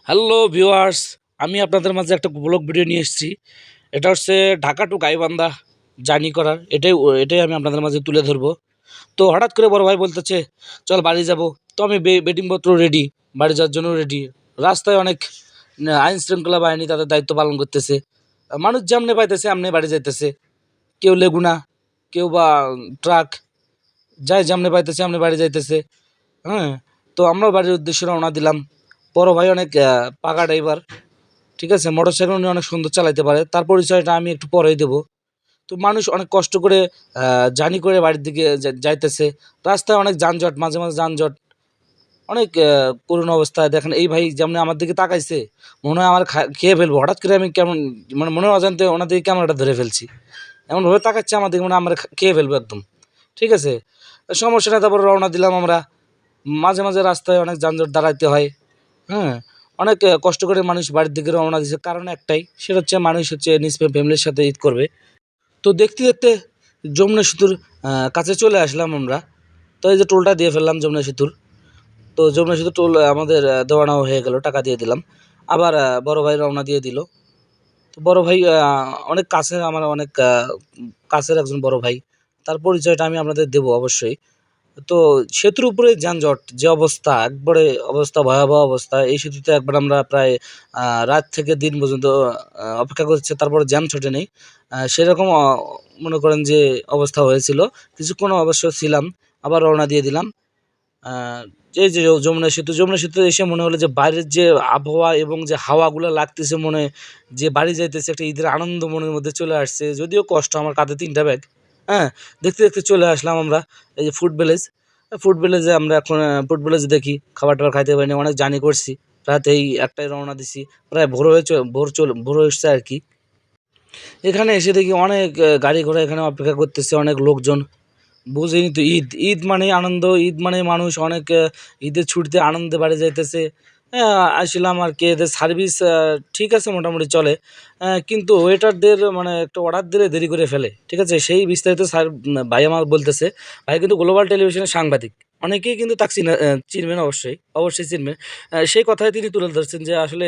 Hello viewers, আমি আপনাদের মাঝে একটা ব্লগ ভিডিও নিয়ে এসেছি। এটা হচ্ছে ঢাকা টু গাইবান্ধা জার্নি করার। এটাই আমি আপনাদের মাঝে তুলে ধরবো। তো হঠাৎ করে বড় ভাই বলতেছে চল বাড়ি যাব। তো আমি বেটিংপত্র রেডি, বাড়ি যাওয়ার জন্য রেডি। রাস্তায় অনেক আইন শৃঙ্খলা বাহিনী তাদের দায়িত্ব পালন করতেছে। মানুষ যেমনে পাইতেছে আমনে বাড়ি যাইতেছে, কেউ লেগুনা, কেউ বা ট্রাক, যাই যেমনে পাইতেছে আমনে বাড়ি যাইতেছে। হ্যাঁ, তো আমরাও বাড়ির উদ্দেশ্যে রওনা দিলাম। বড় ভাই অনেক পাকা ড্রাইভার, ঠিক আছে, মোটরসাইকেল উনি অনেক সুন্দর চালাতে পারে, তার পরিচয়টা আমি একটু পরেই দেবো। তো মানুষ অনেক কষ্ট করে জার্নি করে বাড়ির দিকে যাইতেছে। রাস্তায় অনেক যানজট, মাঝে মাঝে যানজট, অনেক করুণ অবস্থায়। দেখেন এই ভাই যেমন আমার দিকে তাকাইছে, মনে হয় আমার খেয়ে ফেলবো। হঠাৎ করে আমি কেমন মানে মনে হয় অজান্তে ওনার দিকে ক্যামেরাটা ধরে ফেলছি, এমনভাবে তাকাচ্ছে আমার দিকে, মানে আমরা খেয়ে ফেলবো একদম। ঠিক আছে, সমস্যা নেই, তারপর রওনা দিলাম আমরা। মাঝে মাঝে রাস্তায় অনেক যানজট দাঁড়াইতে হয়। হ্যাঁ, অনেক কষ্ট করে মানুষ বাড়ির দিকে রওনা দিচ্ছে, কারণ একটাই, সেটা হচ্ছে মানুষ হচ্ছে নিজ ফ্যামিলির সাথে ঈদ করবে। তো দেখতে দেখতে যমুনা সেতুর কাছে চলে আসলাম আমরা। তো এই যে টোলটা দিয়ে ফেললাম যমুনা সেতুর। তো যমুনা সেতুর টোল আমাদের দেওয়ানো হয়ে গেল, টাকা দিয়ে দিলাম। আবার বড় ভাই রওনা দিয়ে দিল। তো বড় ভাই অনেক কাছের, আমার অনেক কাছের একজন বড় ভাই, তার পরিচয়টা আমি আপনাদের দেবো অবশ্যই। তো সেতুর উপরে যানজট যে অবস্থা, একবারে অবস্থা ভয়াবহ অবস্থা। এই সেতুতে একবার আমরা প্রায় রাত থেকে দিন পর্যন্ত অপেক্ষা করছি, তারপরে জ্যাম ছুটে নেই। সেরকম মনে করেন যে অবস্থা হয়েছিল। কিছুক্ষণ অবশ্য ছিলাম, আবার রওনা দিয়ে দিলাম। এই যে যমুনা সেতু এসে মনে হলো যে বাইরের যে আবহাওয়া এবং যে হাওয়াগুলো লাগতেছে, মনে যে বাড়ি যাইতেছে, একটা ঈদের আনন্দ মনের মধ্যে চলে আসছে। যদিও কষ্ট, আমার কাঁধে 3টা ব্যাগ। হ্যাঁ, দেখতে দেখতে চলে আসলাম আমরা এই যে ফুড ভিলেজ। ফুড ভিলেজে আমরা এখন ফুড ভিলেজে দেখি খাবার টাবার খাইতে পারিনি, অনেক জার্নি করছি। রাতে এই একটাই রওনা দিছি, প্রায় ভোর হয়ে এসছে আর কি। এখানে এসে দেখি অনেক গাড়ি ঘোড়া এখানে অপেক্ষা করতেছে, অনেক লোকজন। বুঝিনি তো, ঈদ ঈদ মানে আনন্দ, ঈদ মানে মানুষ অনেক ঈদের ছুটিতে আনন্দে বাড়ি যাইতেছে। হ্যাঁ, আসলাম আর কি। এদের সার্ভিস ঠিক আছে, মোটামুটি চলে। কিন্তু ওয়েটারদের মানে একটা অর্ডার দিলে দেরি করে ফেলে, ঠিক আছে, সেই বিস্তারিত স্যার ভাই আমার বলতেছে। ভাই কিন্তু গ্লোবাল টেলিভিশনের সাংবাদিক, অনেকেই কিন্তু তাকে চিনবেন, অবশ্যই অবশ্যই চিনবেন। সেই কথাই তিনি তুলে ধরছেন যে আসলে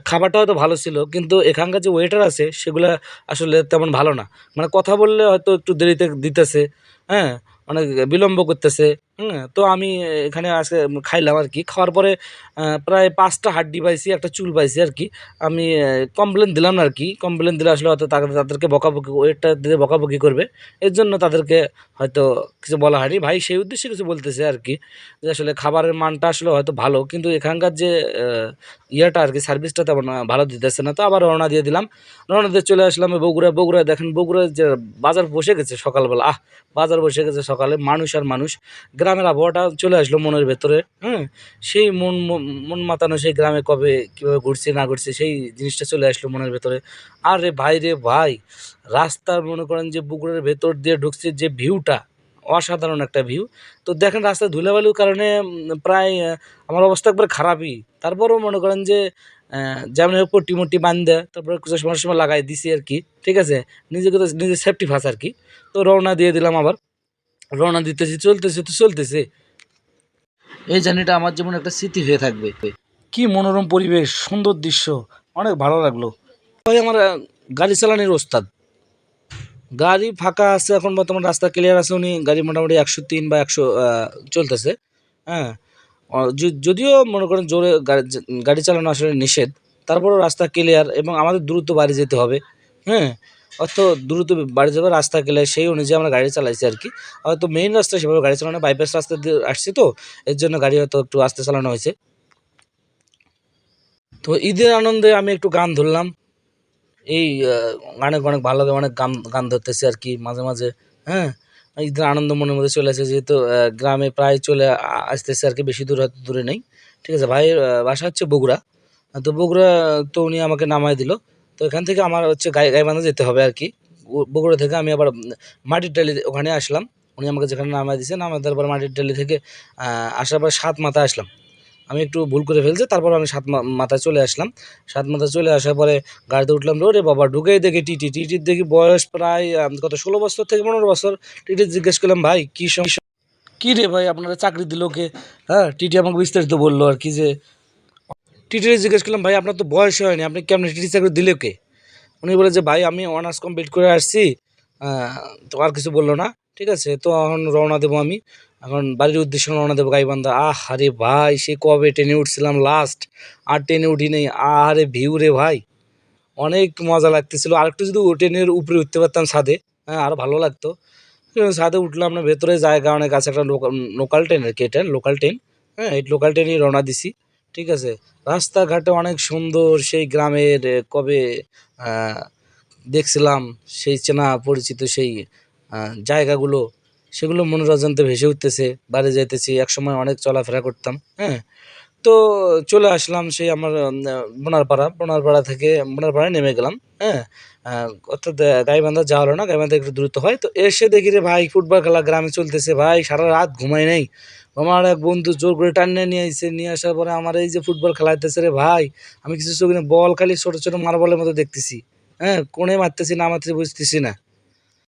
খাবারটা হয়তো ভালো ছিল, কিন্তু এখানকার যে ওয়েটার আছে সেগুলো আসলে তেমন ভালো না। মানে কথা বললে হয়তো একটু দেরিতে দিতেছে। হ্যাঁ, অনেক বিলম্ব করতেছে। তো আমি এখানে আজকে খাইলাম আর কি। খাওয়ার পরে প্রায় 5টা হাড্ডি পাইছি, একটা চুল পাইছি আর কি। আমি কমপ্লেন দিলাম না আর কি। কমপ্লেন দিলে আসলে হয়তো তাদেরকে বকাবকি, ওয়েটটা দিয়ে বকাবকি করবে। এর জন্য তাদেরকে হয়তো কিছু বলা হয়নি। ভাই সেই উদ্দেশ্যে কিছু বলতেছে আর কি, যে আসলে খাবারের মানটা আসলে হয়তো ভালো, কিন্তু এখানকার যে ইয়েটা আর কি, সার্ভিসটা তেমন ভালো দিতেছে না। তো আবার রওনা দিয়ে দিলাম। রওনা দিয়ে চলে আসলাম বগুড়া। দেখেন বগুড়ায় যে বাজার বসে গেছে সকালবেলা, বাজার বসে গেছে সকালে, মানুষ আর মানুষ। গ্রামের আবহাওয়াটা চলে আসলো মনের ভেতরে। হ্যাঁ, সেই মন মাতানো সেই গ্রামে কবে কীভাবে ঘুরছি না ঘুরছি, সেই জিনিসটা চলে আসলো মনের ভেতরে। আরে ভাই রে ভাই, রাস্তার মনে করেন যে বগুড়ার ভেতর দিয়ে ঢুকছে যে ভিউটা, অসাধারণ একটা ভিউ। তো দেখেন রাস্তায় ধুলাবালির কারণে প্রায় আমার অবস্থা একবার খারাপই। তারপরেও মনে করেন যে যেমন হোক পট্টি মট্টি বান্ধে তারপরে কিছু সময় লাগাই দিছি আর কি, ঠিক আছে, নিজেকে তো নিজের সেফটি ফার্স্ট আর কি। তো রওনা দিয়ে দিলাম আবার। রওনা দিতেছি, চলতেছে। এই জার্নিটা আমার জীবনে একটা স্মৃতি হয়ে থাকবে। কি মনোরম পরিবেশ, সুন্দর দৃশ্য, অনেক ভালো লাগলো। ভাই আমার গাড়ি চালানোর ওস্তাদ। গাড়ি ফাঁকা আছে এখন বর্তমান, রাস্তা ক্লিয়ার আছে, উনি গাড়ি মোটামুটি 103 বা 100 চলতেছে। হ্যাঁ, যদিও মনে করেন জোরে গাড়ি চালানো আসলে নিষেধ, তারপরেও রাস্তা ক্লিয়ার এবং আমাদের দ্রুত বাড়ি যেতে হবে। হ্যাঁ, অত দ্রুত বাড়ি যাবে, রাস্তা ক্লিয়ার, সেই অনুযায়ী আমরা গাড়ি চালাইছি আর কি। হয়তো মেইন রাস্তায় সেভাবে গাড়ি চালানো, বাইপাস রাস্তা দিয়ে আসছি, তো এর জন্য গাড়ি হয়তো একটু আস্তে চালানো হয়েছে। তো ঈদের আনন্দে আমি একটু গান ধরলাম। এই গানে অনেক ভালো লাগে, অনেক গান গান ধরতেছি আর কি মাঝে মাঝে। হ্যাঁ, ঈদের আনন্দ মনের মধ্যে চলে আসে, যেহেতু গ্রামে প্রায় চলে আসতেছে আর কি, বেশি দূর হয়তো দূরে নেই। ঠিক আছে, ভাইয়ের বাসা হচ্ছে বগুড়া। তো বগুড়া, তো উনি আমাকে নামাই দিল। তো এখান থেকে আমার হচ্ছে গাইবান্ধা যেতে হবে আর কি। বগুড়া থেকে আমি আবার মাটির টালি ওখানে আসলাম। উনি আমাকে যেখানে নামাই দিয়েছে, নামাই দেওয়ার পর মাটির টালি থেকে আসার পর 7 মাথা আসলাম। আমি একটু ভুল করে ফেলছি, তারপর আমি মাথায় চলে আসলাম। 7 মাথায় চলে আসার পরে গাড়িতে উঠলাম। রে বাবা, ঢুকেই দেখি টিটির দেখি বয়স প্রায় কত 16 বছর থেকে 15 বছর। টিটির জিজ্ঞেস করলাম, ভাই কি সমস্যা, কী রে ভাই আপনারা চাকরি দিল কে? হ্যাঁ, টিটি আমাকে বিস্তারিত বললো আর কি, যে টিটিরে জিজ্ঞেস করলাম, ভাই আপনার তো বয়স হয়নি, আপনি কেমন টিটি চাকরি দিলে কে? উনি বলে যে, ভাই আমি অনার্স কমপ্লিট করে আসছি। তো আর কিছু বললো না। ঠিক আছে, তো এখন রওনা দেবো আমি, এখন বাড়ির উদ্দেশ্যে রওনা দেবো গাইবান্ধা। আরে ভাই, সে কবে ট্রেনে উঠছিলাম লাস্ট, আর ট্রেনে উঠি নেই। আরে ভিউ রে ভাই, অনেক মজা লাগতেছিল। আরেকটু যদি ট্রেনের উপরে উঠতে পারতাম ছাদে, হ্যাঁ আরও ভালো লাগতো। ছাদে উঠলাম না, ভেতরে জায়গা অনেক আছে, একটা লোকাল ট্রেন আর কি, এটা লোকাল ট্রেন। হ্যাঁ, এই লোকাল ট্রেনেই রওনা দিছি। ঠিক আছে, রাস্তাঘাটে অনেক সুন্দর, সেই গ্রামের কবে আহ, দেখছিলাম সেই চেনা পরিচিত সেই জায়গাগুলো, সেগুলো মনের অজান্তে ভেসে উঠতেছে। বাড়ি যাইতেছি, একসময় অনেক চলাফেরা করতাম। হ্যাঁ, তো চলে আসলাম সেই আমার বোনারপাড়া থেকে বোনারপাড়ায় নেমে গেলাম। হ্যাঁ, অর্থাৎ গাইবান্ধা যাওয়া হলো না, গাইবান্ধা একটু দূরত্ব হয়। তো এসে দেখি রে ভাই, ফুটবল খেলা গ্রামে চলতেছে ভাই, সারা রাত ঘুমাই নাই। আমার এক বন্ধু জোর করে টানে নিয়ে আইছে, নিয়ে আসার পরে আমার এই যে ফুটবল খেলাইতেছে রে ভাই, আমি কিছু চোখে বল খালি ছোট ছোট মার্বলের মতো দেখতেছি। হ্যাঁ, কোণে মারতেছি না মারতেছি বুঝতেছি না।